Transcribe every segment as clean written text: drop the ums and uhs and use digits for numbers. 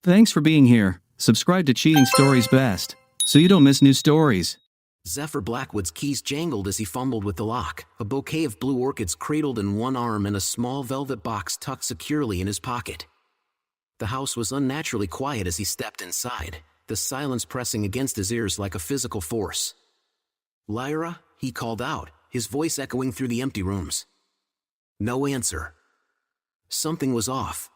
Thanks for being here. Subscribe to Cheating Stories Best, so you don't miss new stories. Zephyr Blackwood's keys jangled as he fumbled with the lock, a bouquet of blue orchids cradled in one arm and a small velvet box tucked securely in his pocket. The house was unnaturally quiet as he stepped inside, the silence pressing against his ears like a physical force. "Lyra," he called out, his voice echoing through the empty rooms. No answer. Something was off.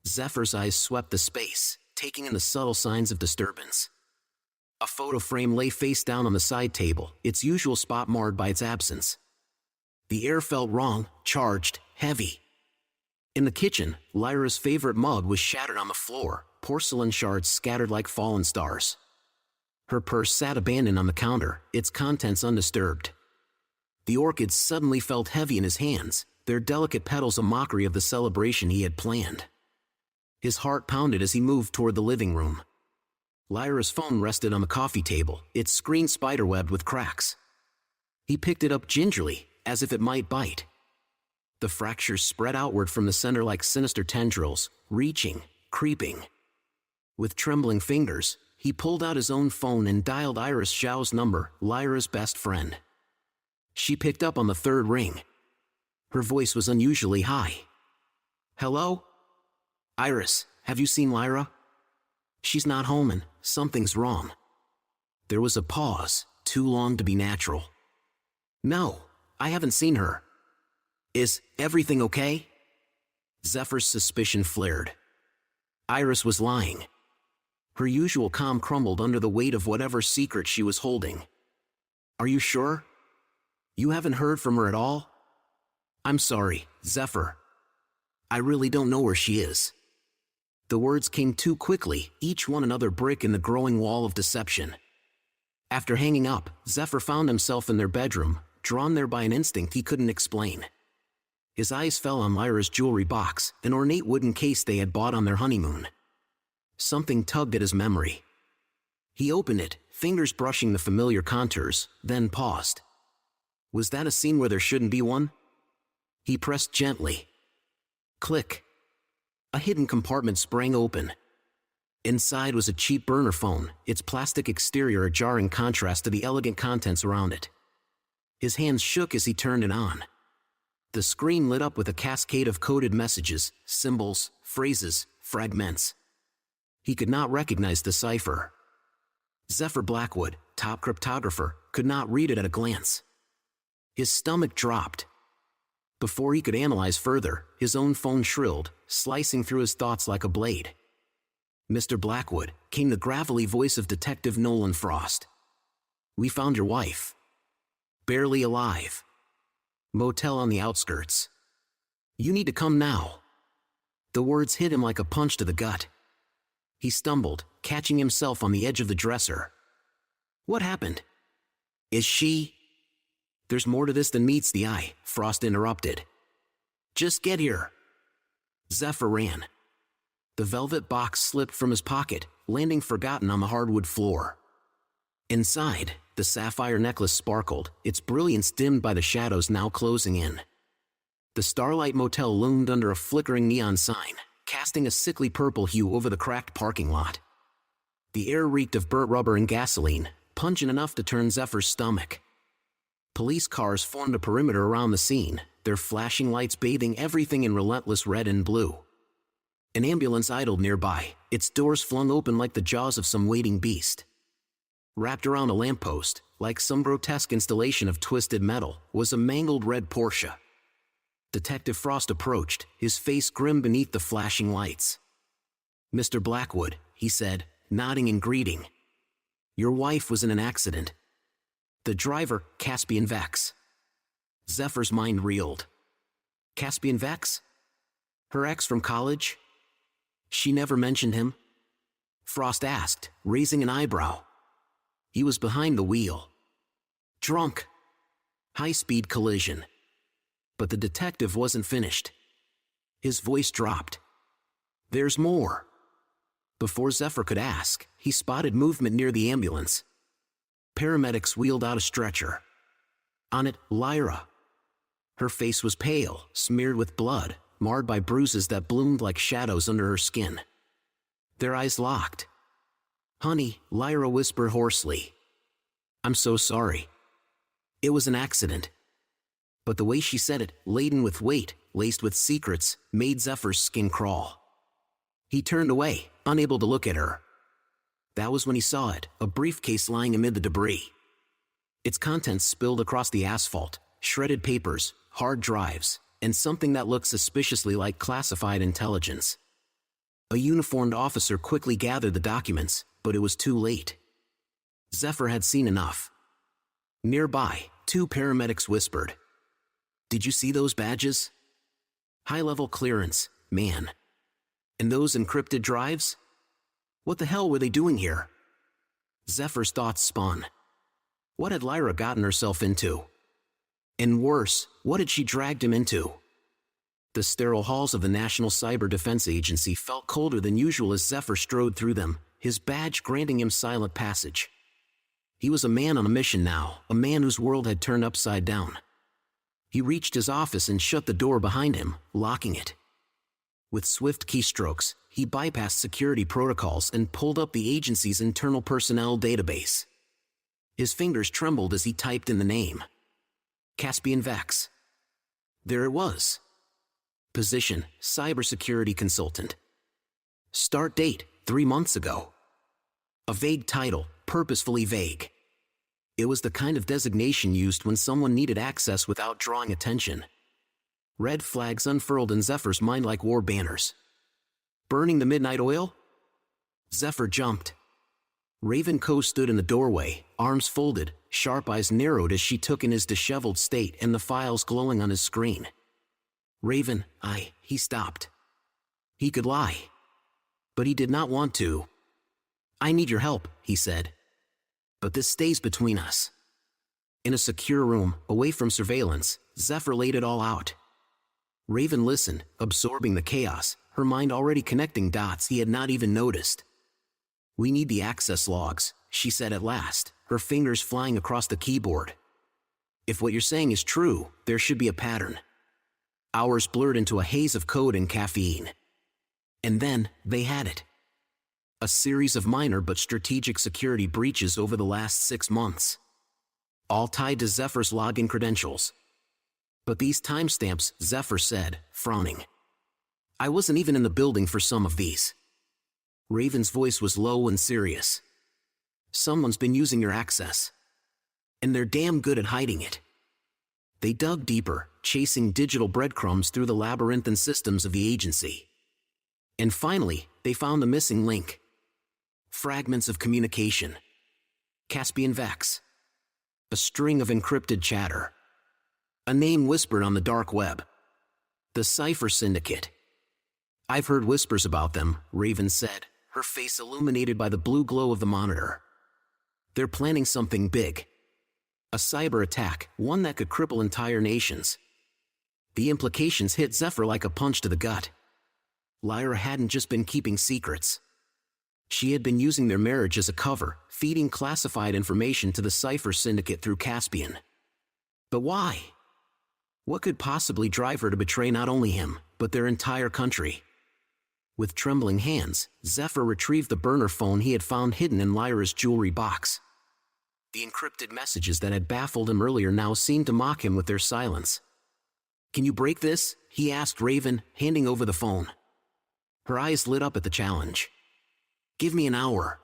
Zephyr's eyes swept the space, taking in the subtle signs of disturbance. A photo frame lay face down on the side table, its usual spot marred by its absence. The air felt wrong, charged, heavy. In the kitchen, Lyra's favorite mug was shattered on the floor, porcelain shards scattered like fallen stars. Her purse sat abandoned on the counter, its contents undisturbed. The orchids suddenly felt heavy in his hands, their delicate petals a mockery of the celebration he had planned. His heart pounded as he moved toward the living room. Lyra's phone rested on the coffee table, its screen spiderwebbed with cracks. He picked it up gingerly, as if it might bite. The fractures spread outward from the center like sinister tendrils, reaching, creeping. With trembling fingers, he pulled out his own phone and dialed Iris Zhao's number, Lyra's best friend. She picked up on the third ring. Her voice was unusually high. "Hello? Iris, have you seen Lyra? She's not home and something's wrong." There was a pause, too long to be natural. "No, I haven't seen her. Is everything okay?" Zephyr's suspicion flared. Iris was lying. Her usual calm crumbled under the weight of whatever secret she was holding. "Are you sure? You haven't heard from her at all?" "I'm sorry, Zephyr. I really don't know where she is." The words came too quickly, each one another brick in the growing wall of deception. After hanging up, Zephyr found himself in their bedroom, drawn there by an instinct he couldn't explain. His eyes fell on Lyra's jewelry box, an ornate wooden case they had bought on their honeymoon. Something tugged at his memory. He opened it, fingers brushing the familiar contours, then paused. Was that a scene where there shouldn't be one? He pressed gently. Click. A hidden compartment sprang open. Inside was a cheap burner phone, its plastic exterior a jarring contrast to the elegant contents around it. His hands shook as he turned it on. The screen lit up with a cascade of coded messages, symbols, phrases, fragments. He could not recognize the cipher. Zephyr Blackwood, top cryptographer, could not read it at a glance. His stomach dropped. Before he could analyze further, his own phone shrilled, slicing through his thoughts like a blade. "Mr. Blackwood," came the gravelly voice of Detective Nolan Frost. "We found your wife. Barely alive. Motel on the outskirts. You need to come now." The words hit him like a punch to the gut. He stumbled, catching himself on the edge of the dresser. "What happened? Is she—" "There's more to this than meets the eye," Frost interrupted. "Just get here." Zephyr ran. The velvet box slipped from his pocket, landing forgotten on the hardwood floor. Inside, the sapphire necklace sparkled, its brilliance dimmed by the shadows now closing in. The Starlight Motel loomed under a flickering neon sign, casting a sickly purple hue over the cracked parking lot. The air reeked of burnt rubber and gasoline, pungent enough to turn Zephyr's stomach. Police cars formed a perimeter around the scene, their flashing lights bathing everything in relentless red and blue. An ambulance idled nearby, its doors flung open like the jaws of some waiting beast. Wrapped around a lamppost, like some grotesque installation of twisted metal, was a mangled red Porsche. Detective Frost approached, his face grim beneath the flashing lights. "Mr. Blackwood," he said, nodding in greeting. "Your wife was in an accident. The driver, Caspian Vex." Zephyr's mind reeled. Caspian Vex? Her ex from college? She never mentioned him? Frost asked, raising an eyebrow. He was behind the wheel. Drunk. High-speed collision. But the detective wasn't finished. His voice dropped. "There's more." Before Zephyr could ask, he spotted movement near the ambulance. Paramedics wheeled out a stretcher. On it, Lyra. Her face was pale, smeared with blood, marred by bruises that bloomed like shadows under her skin. Their eyes locked. "Honey," Lyra whispered hoarsely. "I'm so sorry. It was an accident." But the way she said it, laden with weight, laced with secrets, made Zephyr's skin crawl. He turned away, unable to look at her. That was when he saw it, a briefcase lying amid the debris. Its contents spilled across the asphalt, shredded papers, hard drives, and something that looked suspiciously like classified intelligence. A uniformed officer quickly gathered the documents, but it was too late. Zephyr had seen enough. Nearby, 2 paramedics whispered, "Did you see those badges? High-level clearance, man. And those encrypted drives? What the hell were they doing here?" Zephyr's thoughts spun. What had Lyra gotten herself into? And worse, what had she dragged him into? The sterile halls of the National Cyber Defense Agency felt colder than usual as Zephyr strode through them, his badge granting him silent passage. He was a man on a mission now, a man whose world had turned upside down. He reached his office and shut the door behind him, locking it. With swift keystrokes, he bypassed security protocols and pulled up the agency's internal personnel database. His fingers trembled as he typed in the name. Caspian Vex. There it was. Position, cybersecurity consultant. Start date, 3 months ago. A vague title, purposefully vague. It was the kind of designation used when someone needed access without drawing attention. Red flags unfurled in Zephyr's mind like war banners. Burning the midnight oil? Zephyr jumped. Raven Co. stood in the doorway, arms folded, sharp eyes narrowed as she took in his disheveled state and the files glowing on his screen. "Raven, he stopped. He could lie. But he did not want to. "I need your help," he said. "But this stays between us." In a secure room, away from surveillance, Zephyr laid it all out. Raven listened, absorbing the chaos, her mind already connecting dots he had not even noticed. "We need the access logs," she said at last, her fingers flying across the keyboard. "If what you're saying is true, there should be a pattern." Hours blurred into a haze of code and caffeine. And then, they had it. A series of minor but strategic security breaches over the last 6 months. All tied to Zephyr's login credentials. But these timestamps, Zephyr said, frowning. "I wasn't even in the building for some of these." Raven's voice was low and serious. "Someone's been using your access. And they're damn good at hiding it." They dug deeper, chasing digital breadcrumbs through the labyrinthine systems of the agency. And finally, they found the missing link. Fragments of communication. Caspian Vex. A string of encrypted chatter. A name whispered on the dark web. The Cipher Syndicate. "I've heard whispers about them," Raven said, her face illuminated by the blue glow of the monitor. "They're planning something big. A cyber attack, one that could cripple entire nations." The implications hit Zephyr like a punch to the gut. Lyra hadn't just been keeping secrets. She had been using their marriage as a cover, feeding classified information to the Cipher Syndicate through Caspian. But why? What could possibly drive her to betray not only him, but their entire country? With trembling hands, Zephyr retrieved the burner phone he had found hidden in Lyra's jewelry box. The encrypted messages that had baffled him earlier now seemed to mock him with their silence. "Can you break this?" he asked Raven, handing over the phone. Her eyes lit up at the challenge. "Give me an hour."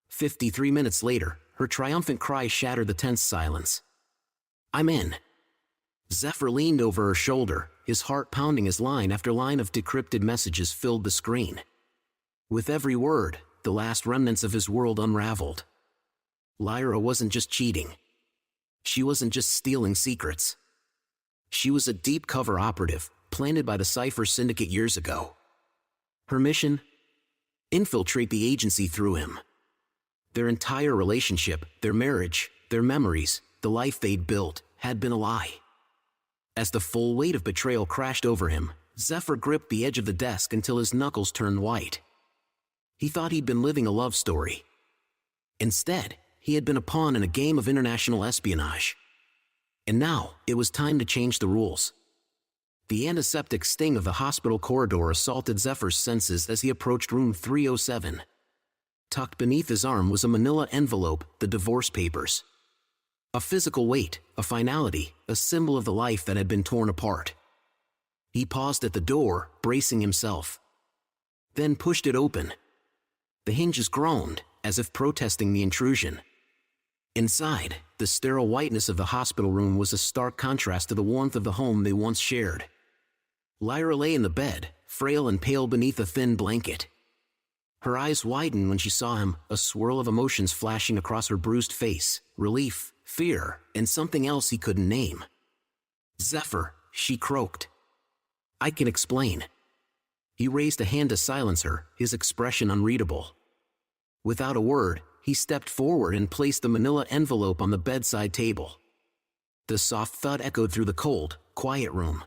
53 minutes later, her triumphant cry shattered the tense silence. "I'm in." Zephyr leaned over her shoulder, his heart pounding as line after line of decrypted messages filled the screen. With every word, the last remnants of his world unraveled. Lyra wasn't just cheating. She wasn't just stealing secrets. She was a deep cover operative, planted by the Cipher Syndicate years ago. Her mission? Infiltrate the agency through him. Their entire relationship, their marriage, their memories, the life they'd built, had been a lie. As the full weight of betrayal crashed over him, Zephyr gripped the edge of the desk until his knuckles turned white. He thought he'd been living a love story. Instead, he had been a pawn in a game of international espionage. And now, it was time to change the rules. The antiseptic sting of the hospital corridor assaulted Zephyr's senses as he approached room 307. Tucked beneath his arm was a manila envelope, the divorce papers. A physical weight, a finality, a symbol of the life that had been torn apart. He paused at the door, bracing himself. Then pushed it open. The hinges groaned, as if protesting the intrusion. Inside, the sterile whiteness of the hospital room was a stark contrast to the warmth of the home they once shared. Lyra lay in the bed, frail and pale beneath a thin blanket. Her eyes widened when she saw him, a swirl of emotions flashing across her bruised face, relief, fear, and something else he couldn't name. "Zephyr," she croaked. "I can explain." He raised a hand to silence her, his expression unreadable. Without a word, he stepped forward and placed the manila envelope on the bedside table. The soft thud echoed through the cold, quiet room.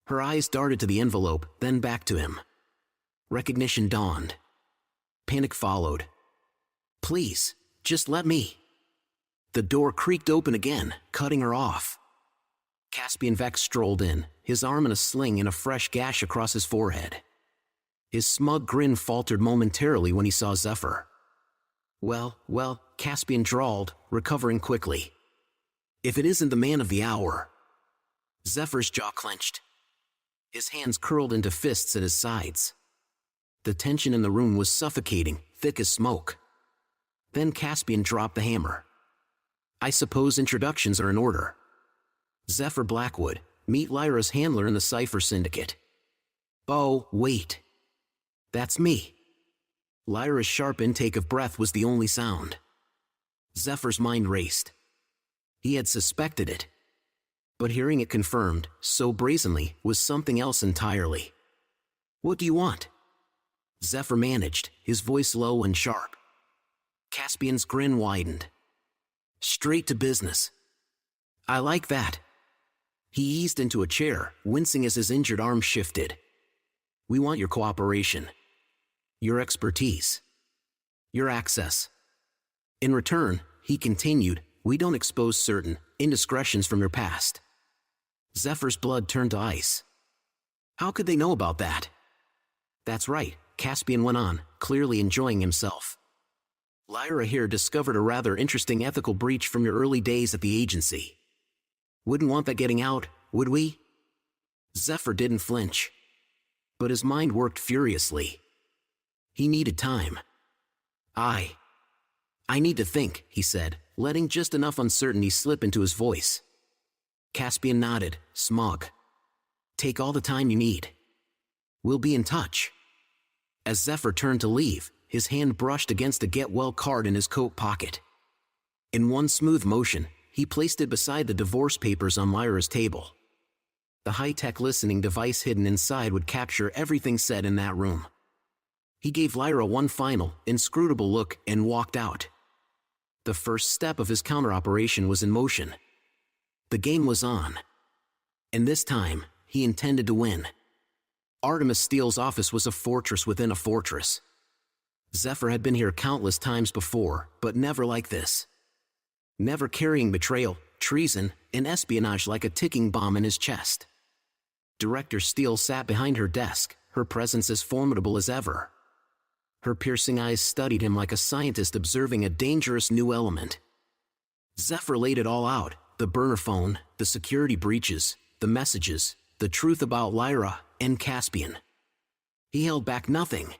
Her eyes darted to the envelope, then back to him. Recognition dawned. Panic followed. "Please, just let me." The door creaked open again, cutting her off. Caspian Vex strolled in, his arm in a sling and a fresh gash across his forehead. His smug grin faltered momentarily when he saw Zephyr. Well, Caspian drawled, recovering quickly. "If it isn't the man of the hour." Zephyr's jaw clenched. His hands curled into fists at his sides. The tension in the room was suffocating, thick as smoke. Then Caspian dropped the hammer. "I suppose introductions are in order. Zephyr Blackwood, meet Lyra's handler in the Cipher Syndicate." "Oh, wait. That's me." Lyra's sharp intake of breath was the only sound. Zephyr's mind raced. He had suspected it. But hearing it confirmed, so brazenly, was something else entirely. "What do you want?" Zephyr managed, his voice low and sharp. Caspian's grin widened. "Straight to business." "I like that." He eased into a chair, wincing as his injured arm shifted. "We want your cooperation. Your expertise. Your access. In return," he continued, "we don't expose certain indiscretions from your past." Zephyr's blood turned to ice. "How could they know about that?" "That's right," Caspian went on, clearly enjoying himself. "Lyra here discovered a rather interesting ethical breach from your early days at the agency. Wouldn't want that getting out, would we?" Zephyr didn't flinch. But his mind worked furiously. He needed time. I need to think," he said, letting just enough uncertainty slip into his voice. Caspian nodded, smug. "Take all the time you need. We'll be in touch." As Zephyr turned to leave, his hand brushed against a get-well card in his coat pocket. In one smooth motion, he placed it beside the divorce papers on Lyra's table. The high-tech listening device hidden inside would capture everything said in that room. He gave Lyra one final, inscrutable look and walked out. The first step of his counter-operation was in motion. The game was on. And this time, he intended to win. Artemis Steele's office was a fortress within a fortress. Zephyr had been here countless times before, but never like this. Never carrying betrayal, treason, and espionage like a ticking bomb in his chest. Director Steele sat behind her desk, her presence as formidable as ever. Her piercing eyes studied him like a scientist observing a dangerous new element. Zephyr laid it all out, the burner phone, the security breaches, the messages, the truth about Lyra and Caspian. He held back nothing.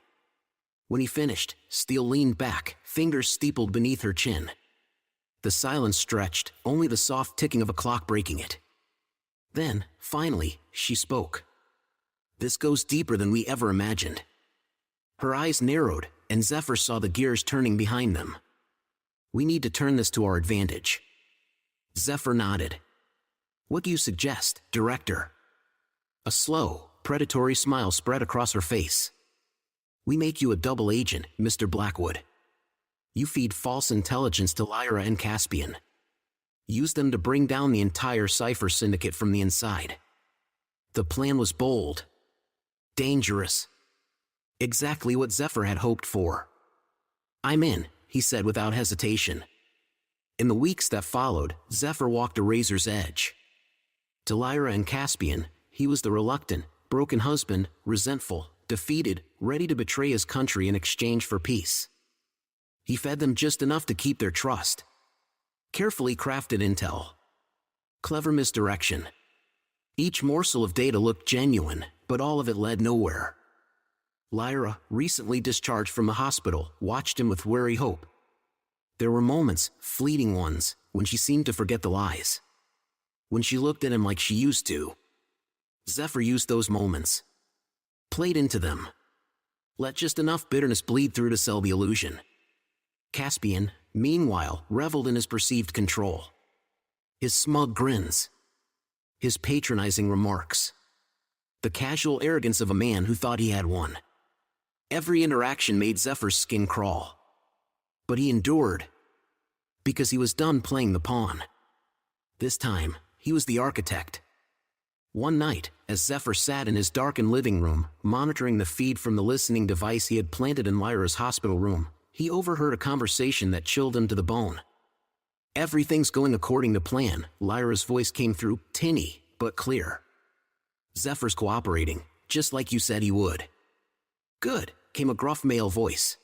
When he finished, Steele leaned back, fingers steepled beneath her chin. The silence stretched, only the soft ticking of a clock breaking it. Then, finally, she spoke. "This goes deeper than we ever imagined." Her eyes narrowed, and Zephyr saw the gears turning behind them. "We need to turn this to our advantage." Zephyr nodded. "What do you suggest, Director?" A slow, predatory smile spread across her face. "We make you a double agent, Mr. Blackwood. You feed false intelligence to Lyra and Caspian. Use them to bring down the entire Cipher Syndicate from the inside." The plan was bold. Dangerous. Exactly what Zephyr had hoped for. "I'm in," he said without hesitation. In the weeks that followed, Zephyr walked a razor's edge. To Lyra and Caspian, He was the reluctant, broken husband, resentful, defeated, ready to betray his country in exchange for peace. He fed them just enough to keep their trust. Carefully crafted intel. Clever misdirection. Each morsel of data looked genuine, but all of it led nowhere. Lyra, recently discharged from the hospital, watched him with wary hope. There were moments, fleeting ones, when she seemed to forget the lies. When she looked at him like she used to. Zephyr used those moments. Played into them. Let just enough bitterness bleed through to sell the illusion. Caspian, meanwhile, reveled in his perceived control. His smug grins. His patronizing remarks. The casual arrogance of a man who thought he had won. Every interaction made Zephyr's skin crawl. But he endured. Because he was done playing the pawn. This time, he was the architect. One night, as Zephyr sat in his darkened living room, monitoring the feed from the listening device he had planted in Lyra's hospital room, he overheard a conversation that chilled him to the bone. "Everything's going according to plan," Lyra's voice came through, tinny, but clear. "Zephyr's cooperating, just like you said he would." "Good," came a gruff male voice.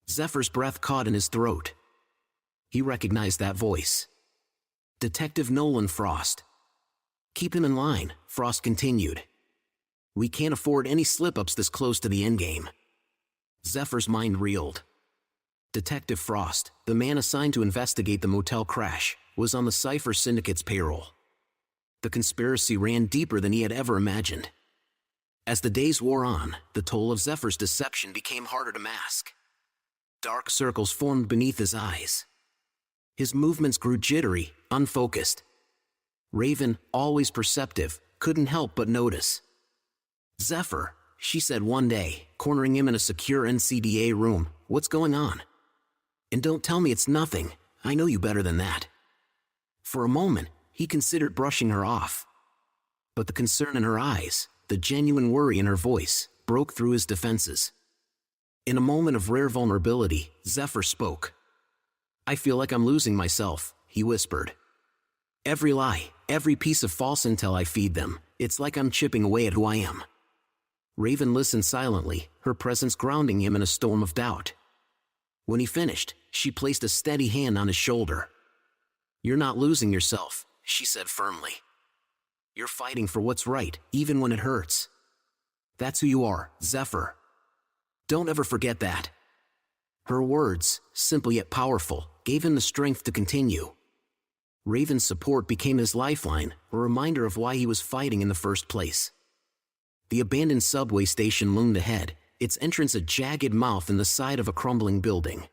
Zephyr's breath caught in his throat. He recognized that voice. Detective Nolan Frost. "Keep him in line," Frost continued. "We can't afford any slip-ups this close to the endgame." Zephyr's mind reeled. Detective Frost, the man assigned to investigate the motel crash, was on the Cypher Syndicate's payroll. The conspiracy ran deeper than he had ever imagined. As the days wore on, the toll of Zephyr's deception became harder to mask. Dark circles formed beneath his eyes. His movements grew jittery, unfocused. Raven, always perceptive, couldn't help but notice. "Zephyr," she said one day, cornering him in a secure NCDA room, "what's going on? And don't tell me it's nothing, I know you better than that." For a moment, he considered brushing her off. But the concern in her eyes, the genuine worry in her voice, broke through his defenses. In a moment of rare vulnerability, Zephyr spoke. "I feel like I'm losing myself," he whispered. "Every lie, every piece of false intel I feed them, it's like I'm chipping away at who I am." Raven listened silently, her presence grounding him in a storm of doubt. When he finished, she placed a steady hand on his shoulder. "You're not losing yourself," she said firmly. "You're fighting for what's right, even when it hurts. That's who you are, Zephyr. Don't ever forget that." Her words, simple yet powerful, gave him the strength to continue. Raven's support became his lifeline, a reminder of why he was fighting in the first place. The abandoned subway station loomed ahead, its entrance a jagged mouth in the side of a crumbling building.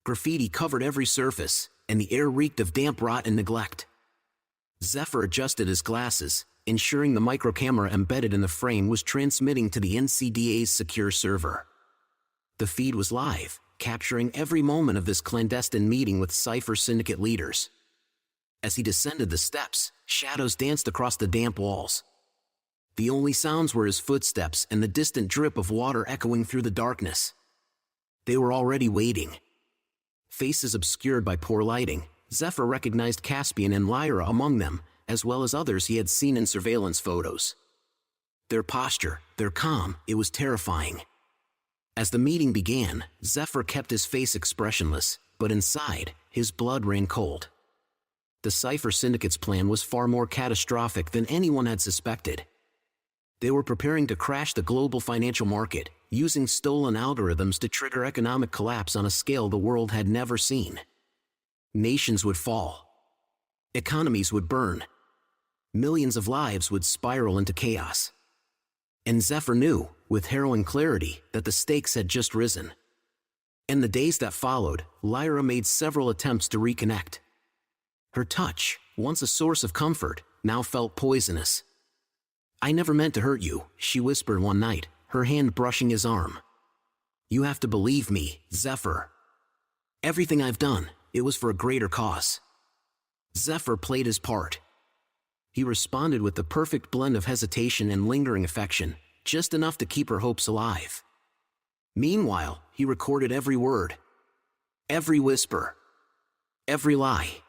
Graffiti covered every surface, and the air reeked of damp rot and neglect. Zephyr adjusted his glasses, ensuring the microcamera embedded in the frame was transmitting to the NCDA's secure server. The feed was live, capturing every moment of this clandestine meeting with Cypher Syndicate leaders. As he descended the steps, shadows danced across the damp walls. The only sounds were his footsteps and the distant drip of water echoing through the darkness. They were already waiting. Faces obscured by poor lighting, Zephyr recognized Caspian and Lyra among them, as well as others he had seen in surveillance photos. Their posture, their calm, it was terrifying. As the meeting began, Zephyr kept his face expressionless, but inside, his blood ran cold. The Cypher Syndicate's plan was far more catastrophic than anyone had suspected. They were preparing to crash the global financial market, using stolen algorithms to trigger economic collapse on a scale the world had never seen. Nations would fall. Economies would burn. Millions of lives would spiral into chaos. And Zephyr knew, with harrowing clarity, that the stakes had just risen. In the days that followed, Lyra made several attempts to reconnect. Her touch, once a source of comfort, now felt poisonous. "I never meant to hurt you," she whispered one night, her hand brushing his arm. "You have to believe me, Zephyr. Everything I've done, it was for a greater cause." Zephyr played his part. He responded with the perfect blend of hesitation and lingering affection, just enough to keep her hopes alive. Meanwhile, he recorded every word, every whisper, every lie.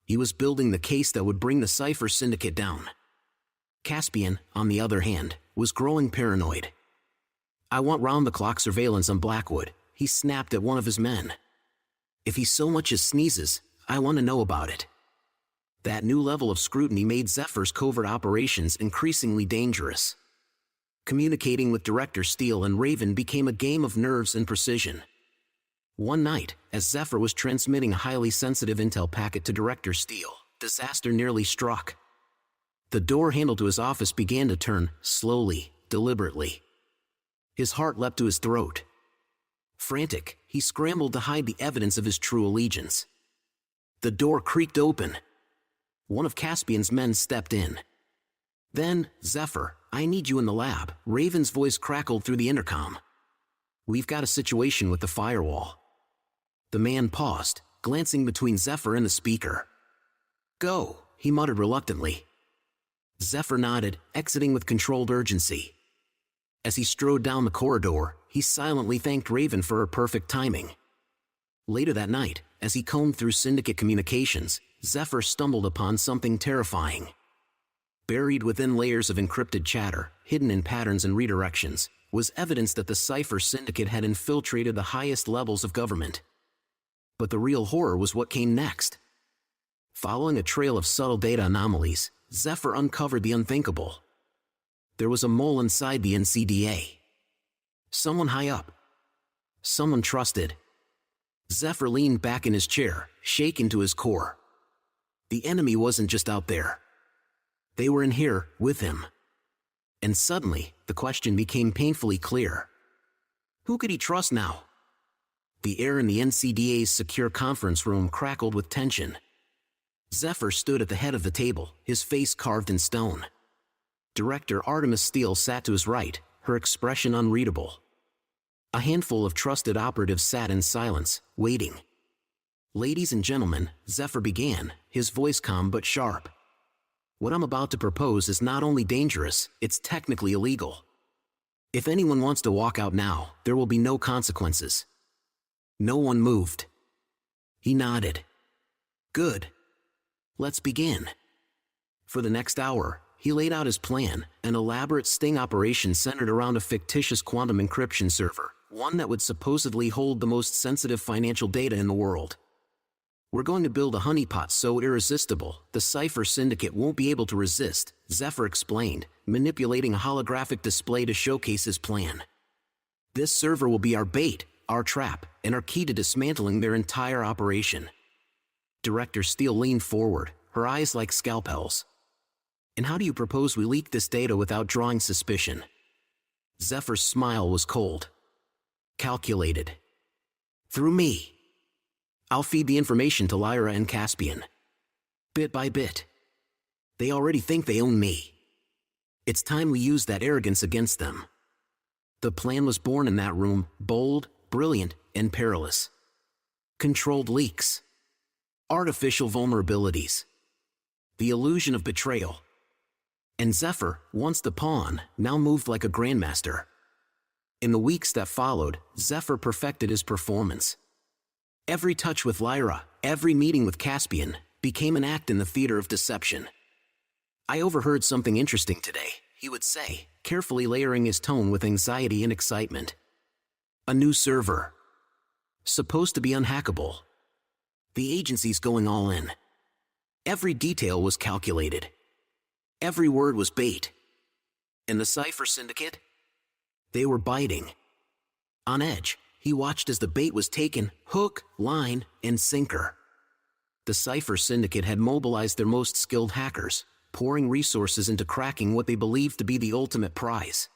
He was building the case that would bring the Cypher Syndicate down. Caspian, on the other hand, was growing paranoid. "I want round-the-clock surveillance on Blackwood," he snapped at one of his men. "If he so much as sneezes, I want to know about it." That new level of scrutiny made Zephyr's covert operations increasingly dangerous. Communicating with Director Steele and Raven became a game of nerves and precision. One night, as Zephyr was transmitting a highly sensitive intel packet to Director Steele, disaster nearly struck. The door handle to his office began to turn, slowly, deliberately. His heart leapt to his throat. Frantic, he scrambled to hide the evidence of his true allegiance. The door creaked open. One of Caspian's men stepped in. Then, "Zephyr, I need you in the lab," Raven's voice crackled through the intercom. "We've got a situation with the firewall." The man paused, glancing between Zephyr and the speaker. "Go," he muttered reluctantly. Zephyr nodded, exiting with controlled urgency. As he strode down the corridor, he silently thanked Raven for her perfect timing. Later that night, as he combed through Syndicate communications, Zephyr stumbled upon something terrifying. Buried within layers of encrypted chatter, hidden in patterns and redirections, was evidence that the Cypher Syndicate had infiltrated the highest levels of government. But the real horror was what came next. Following a trail of subtle data anomalies, Zephyr uncovered the unthinkable. There was a mole inside the NCDA. Someone high up. Someone trusted. Zephyr leaned back in his chair, shaken to his core. The enemy wasn't just out there. They were in here, with him. And suddenly, the question became painfully clear. Who could he trust now? The air in the NCDA's secure conference room crackled with tension. Zephyr stood at the head of the table, his face carved in stone. Director Artemis Steele sat to his right, her expression unreadable. A handful of trusted operatives sat in silence, waiting. "Ladies and gentlemen," Zephyr began, his voice calm but sharp. "What I'm about to propose is not only dangerous, it's technically illegal. If anyone wants to walk out now, there will be no consequences." No one moved. He nodded. "Good. Let's begin." For the next hour, he laid out his plan, an elaborate sting operation centered around a fictitious quantum encryption server, one that would supposedly hold the most sensitive financial data in the world. "We're going to build a honeypot so irresistible, the Cypher Syndicate won't be able to resist," Zephyr explained, manipulating a holographic display to showcase his plan. "This server will be our bait, our trap, and our key to dismantling their entire operation." Director Steele leaned forward, her eyes like scalpels. "And how do you propose we leak this data without drawing suspicion?" Zephyr's smile was cold. "Calculated. Through me. I'll feed the information to Lyra and Caspian. Bit by bit. They already think they own me. It's time we use that arrogance against them." The plan was born in that room, bold, brilliant, and perilous. Controlled leaks. Artificial vulnerabilities. The illusion of betrayal. And Zephyr, once the pawn, now moved like a grandmaster. In the weeks that followed, Zephyr perfected his performance. Every touch with Lyra, every meeting with Caspian, became an act in the theater of deception. "I overheard something interesting today," he would say, carefully layering his tone with anxiety and excitement. "A new server. Supposed to be unhackable. The agency's going all in. Every detail was calculated. Every word was bait. And the Cypher Syndicate? They were biting. On edge, he watched as the bait was taken, hook, line, and sinker. The Cypher Syndicate had mobilized their most skilled hackers, pouring resources into cracking what they believed to be the ultimate prize.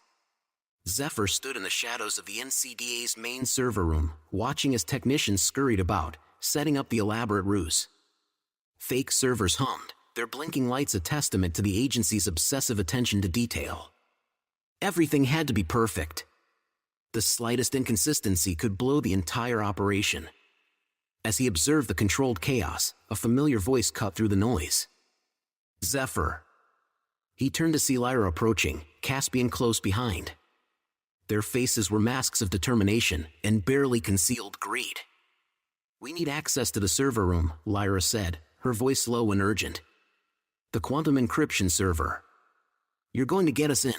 Zephyr stood in the shadows of the NCDA's main server room, watching as technicians scurried about, setting up the elaborate ruse. Fake servers hummed, their blinking lights a testament to the agency's obsessive attention to detail. Everything had to be perfect. The slightest inconsistency could blow the entire operation. As he observed the controlled chaos, a familiar voice cut through the noise. "Zephyr." He turned to see Lyra approaching, Caspian close behind. Their faces were masks of determination and barely concealed greed. "We need access to the server room," Lyra said, her voice low and urgent. "The quantum encryption server." You're going to get us in.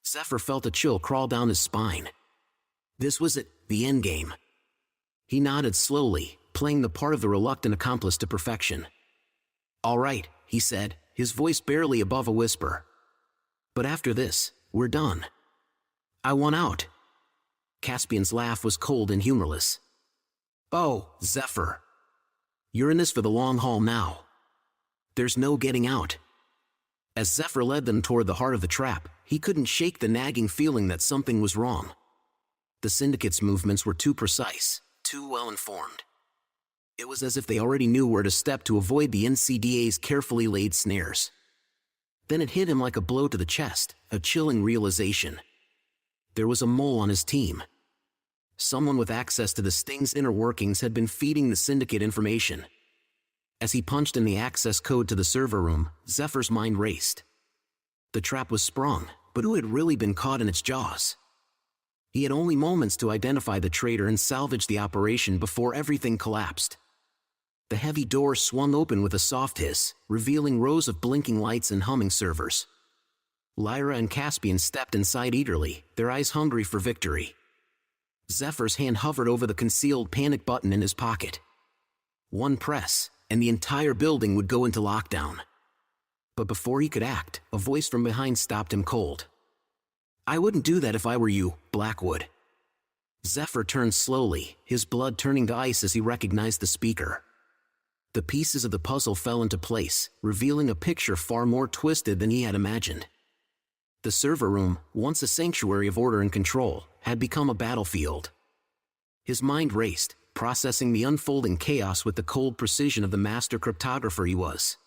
Zephyr felt a chill crawl down his spine. This was it, the endgame. He nodded slowly, playing the part of the reluctant accomplice to perfection. All right, he said, his voice barely above a whisper. But after this, we're done. I want out. Caspian's laugh was cold and humorless. Oh, Zephyr. You're in this for the long haul now. There's no getting out. As Zephyr led them toward the heart of the trap, he couldn't shake the nagging feeling that something was wrong. The syndicate's movements were too precise, too well informed. It was as if they already knew where to step to avoid the NCDA's carefully laid snares. Then it hit him like a blow to the chest, a chilling realization. There was a mole on his team. Someone with access to the Sting's inner workings had been feeding the syndicate information. As he punched in the access code to the server room, Zephyr's mind raced. The trap was sprung, but who had really been caught in its jaws? He had only moments to identify the traitor and salvage the operation before everything collapsed. The heavy door swung open with a soft hiss, revealing rows of blinking lights and humming servers. Lyra and Caspian stepped inside eagerly, their eyes hungry for victory. Zephyr's hand hovered over the concealed panic button in his pocket. One press, and the entire building would go into lockdown. But before he could act, a voice from behind stopped him cold. I wouldn't do that if I were you, Blackwood. Zephyr turned slowly, his blood turning to ice as he recognized the speaker. The pieces of the puzzle fell into place, revealing a picture far more twisted than he had imagined. The server room, once a sanctuary of order and control, had become a battlefield. His mind raced, processing the unfolding chaos with the cold precision of the master cryptographer he was.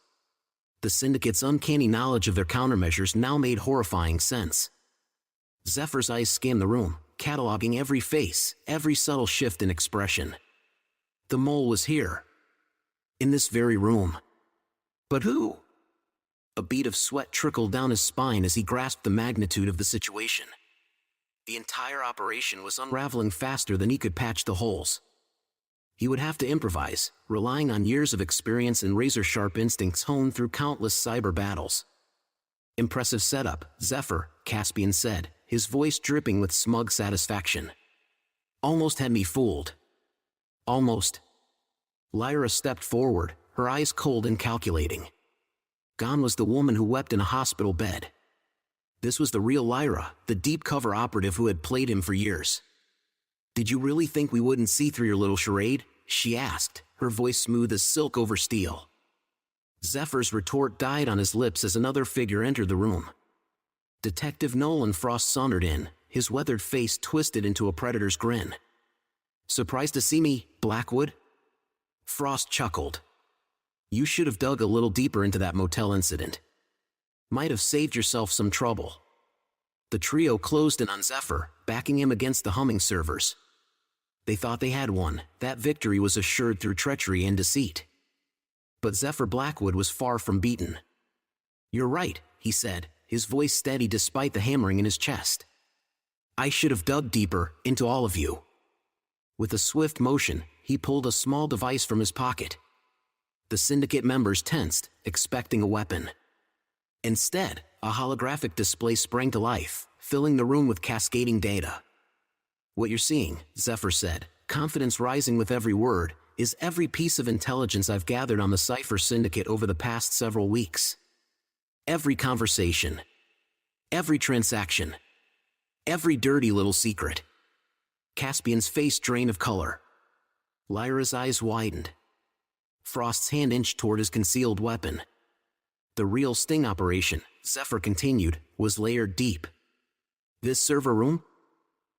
The syndicate's uncanny knowledge of their countermeasures now made horrifying sense. Zephyr's eyes scanned the room, cataloging every face, every subtle shift in expression. The mole was here. In this very room. But who? A bead of sweat trickled down his spine as he grasped the magnitude of the situation. The entire operation was unraveling faster than he could patch the holes. He would have to improvise, relying on years of experience and razor-sharp instincts honed through countless cyber battles. Impressive setup, Zephyr, Caspian said, his voice dripping with smug satisfaction. Almost had me fooled. Almost. Lyra stepped forward, her eyes cold and calculating. Gone was the woman who wept in a hospital bed. This was the real Lyra, the deep-cover operative who had played him for years. Did you really think we wouldn't see through your little charade? She asked, her voice smooth as silk over steel. Zephyr's retort died on his lips as another figure entered the room. Detective Nolan Frost sauntered in, his weathered face twisted into a predator's grin. Surprised to see me, Blackwood? Frost chuckled. You should have dug a little deeper into that motel incident. Might have saved yourself some trouble. The trio closed in on Zephyr, backing him against the humming servers. They thought they had won, that victory was assured through treachery and deceit. But Zephyr Blackwood was far from beaten. You're right, he said, his voice steady despite the hammering in his chest. I should have dug deeper, into all of you. With a swift motion, he pulled a small device from his pocket. The syndicate members tensed, expecting a weapon. Instead, a holographic display sprang to life, filling the room with cascading data. What you're seeing, Zephyr said, confidence rising with every word, is every piece of intelligence I've gathered on the Cypher Syndicate over the past several weeks. Every conversation. Every transaction. Every dirty little secret. Caspian's face drained of color. Lyra's eyes widened. Frost's hand inched toward his concealed weapon. The real sting operation, Zephyr continued, was layered deep. This server room?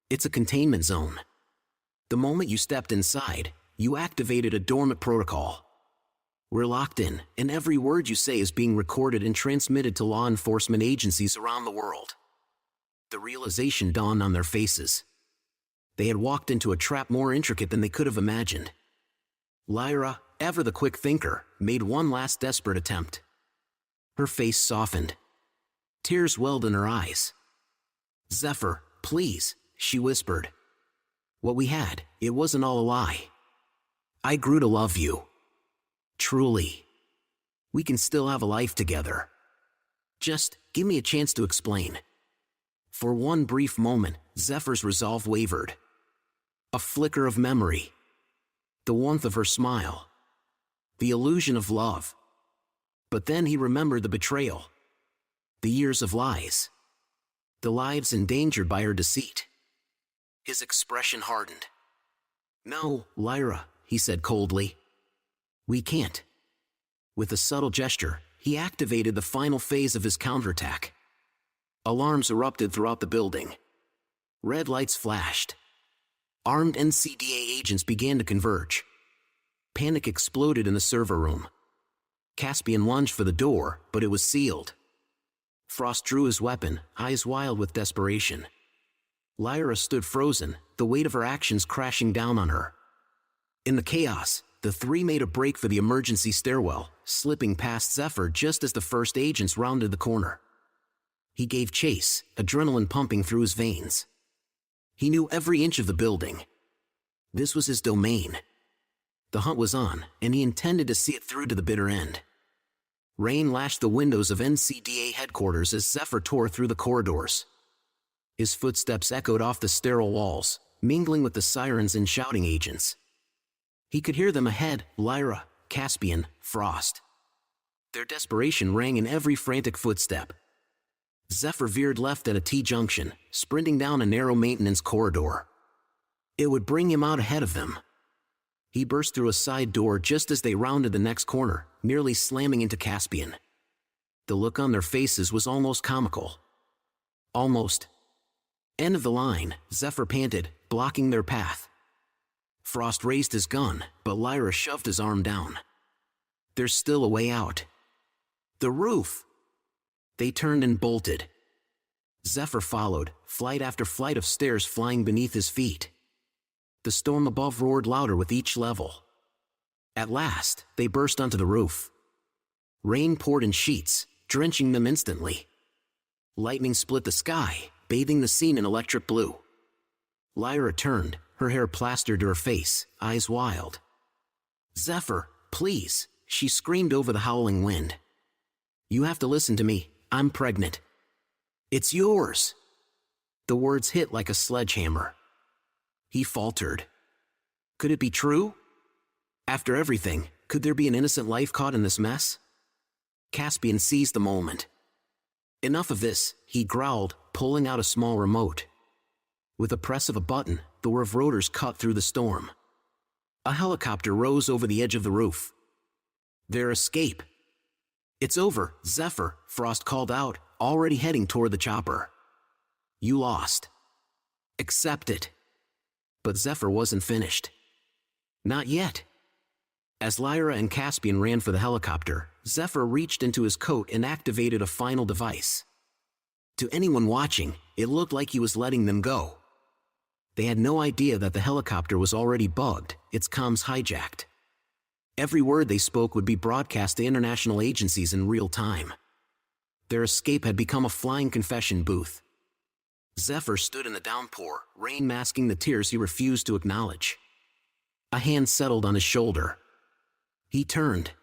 It's a containment zone. The moment you stepped inside, you activated a dormant protocol. We're locked in, and every word you say is being recorded and transmitted to law enforcement agencies around the world. The realization dawned on their faces. They had walked into a trap more intricate than they could have imagined. Lyra, ever the quick thinker, made one last desperate attempt. Her face softened. Tears welled in her eyes. Zephyr, please, she whispered. What we had, it wasn't all a lie. I grew to love you. Truly. We can still have a life together. Just Give me a chance to explain. For one brief moment, Zephyr's resolve wavered. A flicker of memory. The warmth of her smile. The illusion of love. But then he remembered the betrayal. The years of lies. The lives endangered by her deceit. His expression hardened. "No, Lyra," he said coldly. "We can't." With a subtle gesture, he activated the final phase of his counterattack. Alarms erupted throughout the building. Red lights flashed. Armed NCDA agents began to converge. Panic exploded in the server room. Caspian lunged for the door, but it was sealed. Frost drew his weapon, eyes wild with desperation. Lyra stood frozen, the weight of her actions crashing down on her. In the chaos, the three made a break for the emergency stairwell, slipping past Zephyr just as the first agents rounded the corner. He gave chase, adrenaline pumping through his veins. He knew every inch of the building. This was his domain. The hunt was on, and he intended to see it through to the bitter end. Rain lashed the windows of NCDA headquarters as Zephyr tore through the corridors. His footsteps echoed off the sterile walls, mingling with the sirens and shouting agents. He could hear them ahead: Lyra, Caspian, Frost. Their desperation rang in every frantic footstep. Zephyr veered left at a T-junction, sprinting down a narrow maintenance corridor. It would bring him out ahead of them. He burst through a side door just as they rounded the next corner, nearly slamming into Caspian. The look on their faces was almost comical. Almost. End of the line, Zephyr panted, blocking their path. Frost raised his gun, but Lyra shoved his arm down. There's still a way out. The roof! They turned and bolted. Zephyr followed, flight after flight of stairs flying beneath his feet. The storm above roared louder with each level. At last, they burst onto the roof. Rain poured in sheets, drenching them instantly. Lightning split the sky, bathing the scene in electric blue. Lyra turned, her hair plastered to her face, eyes wild. "Zephyr, please," she screamed over the howling wind. "You have to listen to me. I'm pregnant. It's yours." The words hit like a sledgehammer. He faltered. Could it be true? After everything, could there be an innocent life caught in this mess? Caspian seized the moment. "Enough of this," he growled, pulling out a small remote. With a press of a button, the whir of rotors cut through the storm. A helicopter rose over the edge of the roof. Their escape. "It's over, Zephyr," Frost called out, already heading toward the chopper. "You lost. Accept it." But Zephyr wasn't finished. Not yet. As Lyra and Caspian ran for the helicopter, Zephyr reached into his coat and activated a final device. To anyone watching, it looked like he was letting them go. They had no idea that the helicopter was already bugged, its comms hijacked. Every word they spoke would be broadcast to international agencies in real time. Their escape had become a flying confession booth. Zephyr stood in the downpour, rain masking the tears he refused to acknowledge. A hand settled on his shoulder. He turned.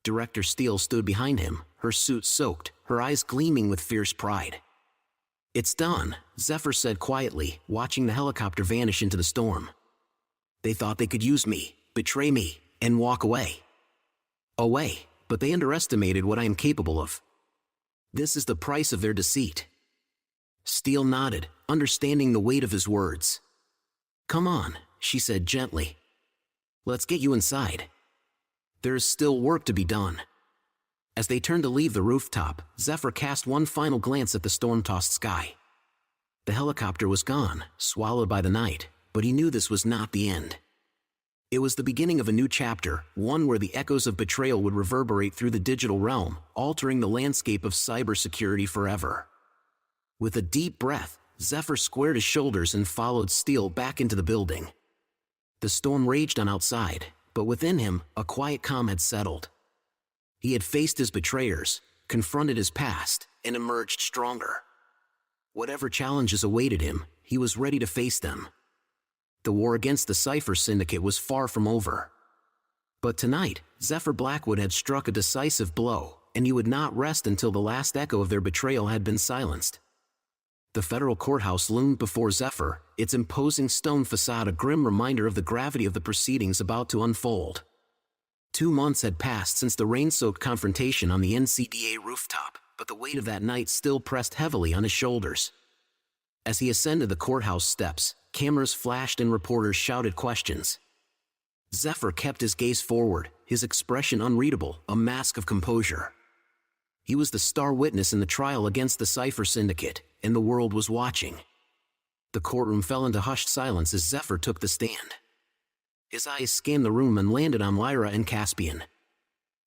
Director Steele stood behind him, her suit soaked, her eyes gleaming with fierce pride. "It's done," Zephyr said quietly, watching the helicopter vanish into the storm. "They thought they could use me, betray me, and walk away. Away, but they underestimated what I am capable of. This is the price of their deceit." Steele nodded, understanding the weight of his words. "Come on," she said gently. "Let's get you inside. There is still work to be done." As they turned to leave the rooftop, Zephyr cast one final glance at the storm-tossed sky. The helicopter was gone, swallowed by the night, but he knew this was not the end. It was the beginning of a new chapter, one where the echoes of betrayal would reverberate through the digital realm, altering the landscape of cybersecurity forever. With a deep breath, Zephyr squared his shoulders and followed Steele back into the building. The storm raged on outside, but within him, a quiet calm had settled. He had faced his betrayers, confronted his past, and emerged stronger. Whatever challenges awaited him, he was ready to face them. The war against the Cypher Syndicate was far from over. But tonight, Zephyr Blackwood had struck a decisive blow, and he would not rest until the last echo of their betrayal had been silenced. The federal courthouse loomed before Zephyr, its imposing stone facade a grim reminder of the gravity of the proceedings about to unfold. 2 months had passed since the rain-soaked confrontation on the NCDA rooftop, but the weight of that night still pressed heavily on his shoulders. As he ascended the courthouse steps, cameras flashed and reporters shouted questions. Zephyr kept his gaze forward, his expression unreadable, a mask of composure. He was the star witness in the trial against the Cypher Syndicate, and the world was watching. The courtroom fell into hushed silence as Zephyr took the stand. His eyes scanned the room and landed on Lyra and Caspian.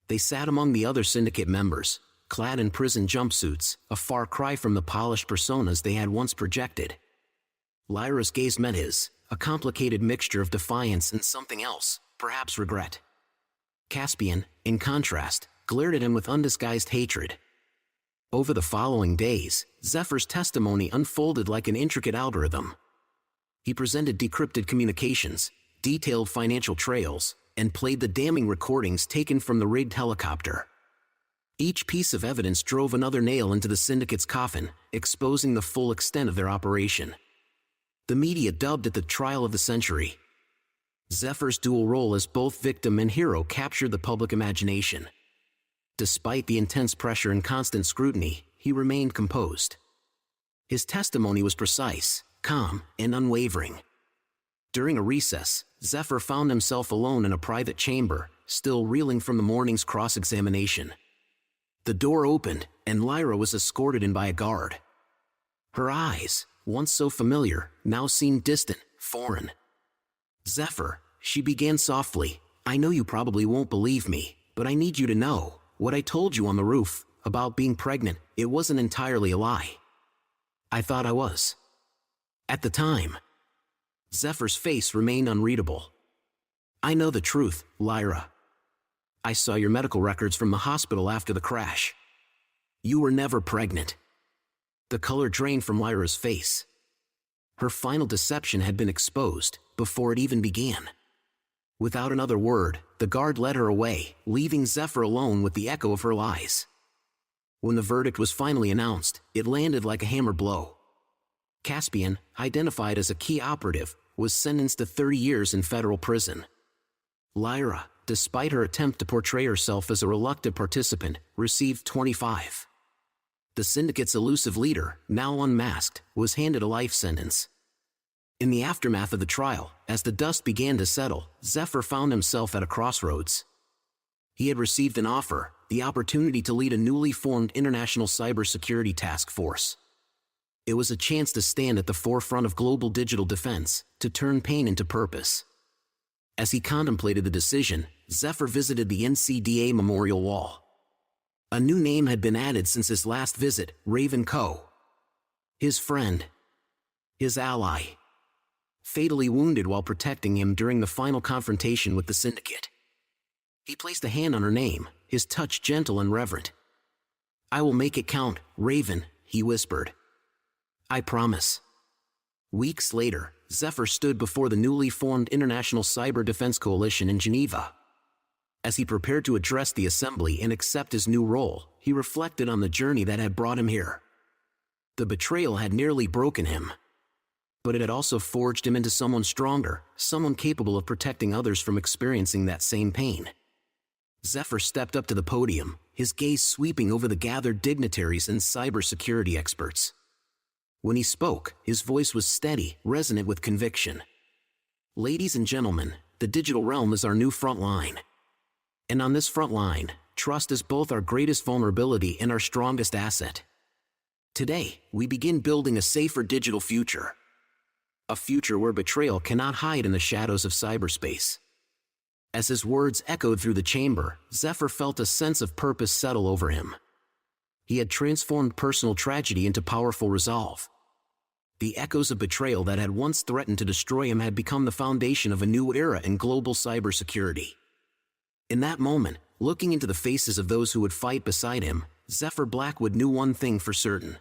They sat among the other Syndicate members, clad in prison jumpsuits, a far cry from the polished personas they had once projected. Lyra's gaze met his, a complicated mixture of defiance and something else, perhaps regret. Caspian, in contrast, glared at him with undisguised hatred. Over the following days, Zephyr's testimony unfolded like an intricate algorithm. He presented decrypted communications, detailed financial trails, and played the damning recordings taken from the rigged helicopter. Each piece of evidence drove another nail into the Syndicate's coffin, exposing the full extent of their operation. The media dubbed it the trial of the century. Zephyr's dual role as both victim and hero captured the public imagination. Despite the intense pressure and constant scrutiny, he remained composed. His testimony was precise, calm, and unwavering. During a recess, Zephyr found himself alone in a private chamber, still reeling from the morning's cross-examination. The door opened, and Lyra was escorted in by a guard. Her eyes, once so familiar, now seemed distant, foreign. "Zephyr," she began softly, "I know you probably won't believe me, but I need you to know, what I told you on the roof, about being pregnant, it wasn't entirely a lie. I thought I was. At the time." Zephyr's face remained unreadable. "I know the truth, Lyra. I saw your medical records from the hospital after the crash. You were never pregnant." The color drained from Lyra's face. Her final deception had been exposed before it even began. Without another word, the guard led her away, leaving Zephyr alone with the echo of her lies. When the verdict was finally announced, it landed like a hammer blow. Caspian, identified as a key operative, was sentenced to 30 years in federal prison. Lyra, despite her attempt to portray herself as a reluctant participant, received 25. The Syndicate's elusive leader, now unmasked, was handed a life sentence. In the aftermath of the trial, as the dust began to settle, Zephyr found himself at a crossroads. He had received an offer, the opportunity to lead a newly formed international cybersecurity task force. It was a chance to stand at the forefront of global digital defense, to turn pain into purpose. As he contemplated the decision, Zephyr visited the NCDA memorial wall. A new name had been added since his last visit, Raven Coe. His friend. His ally. Fatally wounded while protecting him during the final confrontation with the Syndicate. He placed a hand on her name, his touch gentle and reverent. "I will make it count, Raven," he whispered. "I promise." Weeks later, Zephyr stood before the newly formed International Cyber Defense Coalition in Geneva. As he prepared to address the assembly and accept his new role, he reflected on the journey that had brought him here. The betrayal had nearly broken him. But it had also forged him into someone stronger, someone capable of protecting others from experiencing that same pain. Zephyr stepped up to the podium, his gaze sweeping over the gathered dignitaries and cybersecurity experts. When he spoke, his voice was steady, resonant with conviction. "Ladies and gentlemen, the digital realm is our new front line. And on this front line, trust is both our greatest vulnerability and our strongest asset. Today, we begin building a safer digital future. A future where betrayal cannot hide in the shadows of cyberspace." As his words echoed through the chamber, Zephyr felt a sense of purpose settle over him. He had transformed personal tragedy into powerful resolve. The echoes of betrayal that had once threatened to destroy him had become the foundation of a new era in global cybersecurity. In that moment, looking into the faces of those who would fight beside him, Zephyr Blackwood knew one thing for certain.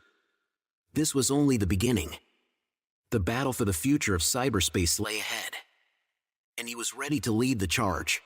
This was only the beginning. The battle for the future of cyberspace lay ahead. And he was ready to lead the charge.